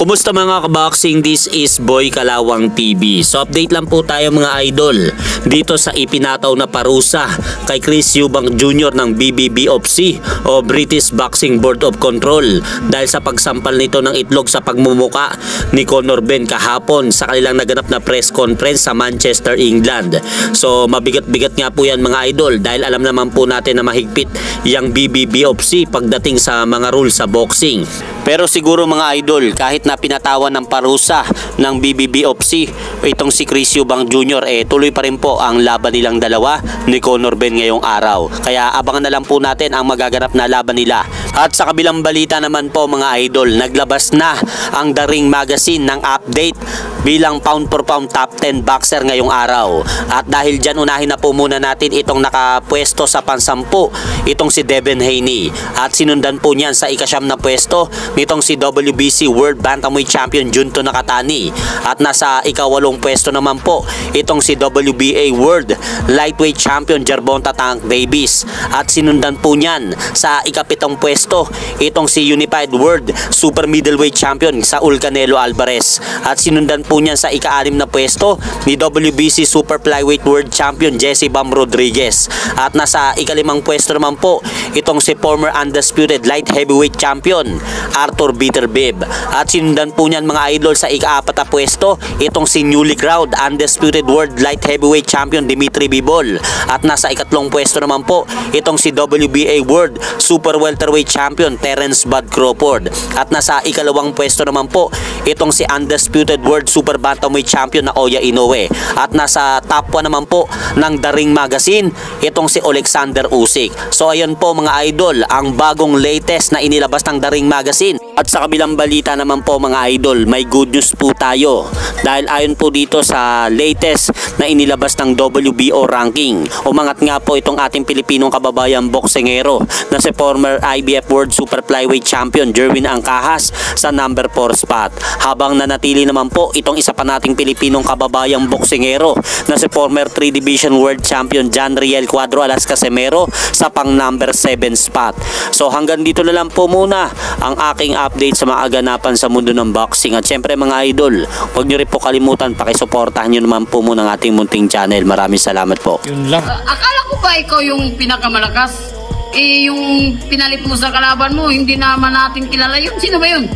Kumusta mga kaboxing? This is Boy Kalawang TV. So update lang po tayo mga idol dito sa ipinataw na parusa kay Chris Eubank Jr. ng BBBOFC o British Boxing Board of Control dahil sa pagsampal nito ng itlog sa pagmumuka ni Conor Benn kahapon sa kanilang naganap na press conference sa Manchester, England. So mabigat-bigat nga po yan mga idol dahil alam naman po natin na mahigpit yung BBBOFC pagdating sa mga rules sa boxing. Pero siguro mga idol, kahit na pinatawan ng parusa ng BBBOFC itong si Chris Eubank Jr. Tuloy pa rin po ang laban nilang dalawa ni Conor Benn ngayong araw. Kaya abangan na lang po natin ang magaganap na laban nila. At sa kabilang balita naman po mga idol, naglabas na ang The Ring Magazine ng update bilang pound for pound top 10 boxer ngayong araw. At dahil dyan, unahin na po muna natin itong nakapwesto sa pansampu, itong si Devin Haney. At sinundan po niyan sa ikasyam na pwesto nitong si WBC World Bantamweight Champion Junto Nakatani. At nasa ikawalong pwesto naman po itong si WBA World Lightweight Champion Gervonta Tank Davis. At sinundan po niyan sa ikapitong pwesto itong si Unified World Super Middleweight Champion Saul Canelo Alvarez. At sinundan po niyan sa ika-6 na pwesto ni WBC Super Flyweight World Champion Jesse Bam Rodriguez. At nasa ika-5 pwesto naman po itong si former undisputed light heavyweight champion Arthur Beterbiev. At sinundan po niyan mga idol sa ika-4 na pwesto itong si newly crowned undisputed world light heavyweight champion Dimitri Bivol. At nasa ika-3 pwesto naman po itong si WBA World Super Welterweight Champion Terence Bud Crawford. At nasa ika-2 pwesto naman po itong si undisputed world Super Bantamweight Champion na Oya Inoue. At nasa top 1 naman po ng The Ring Magazine itong si Alexander Usyk. So ayun po mga idol ang bagong latest na inilabas ng The Ring Magazine. At sa kabilang balita naman po mga idol, may good news po tayo dahil ayon po dito sa latest na inilabas ng WBO ranking, umangat nga po itong ating Pilipinong kababayang boksingero na si former IBF World Super Flyweight Champion Jerwin Angcahas sa number 4 spot, habang nanatili naman po itong isa pa nating Pilipinong kababayang boksingero na si former 3 Division World Champion John Riel Cuadro Alas Casimero sa pang number 7 spot. So hanggang dito na lang po muna ang aking update sa mga aganapan sa mundo ng boxing. At syempre mga idol, huwag nyo rin po kalimutan, pakisuportahan nyo naman po muna ang ating munting channel. Maraming salamat po. Yun lang. Akala ko ba ikaw yung pinakamalakas? Yung pinalit mo sa kalaban mo, hindi naman natin kilala yun. Sino ba yun?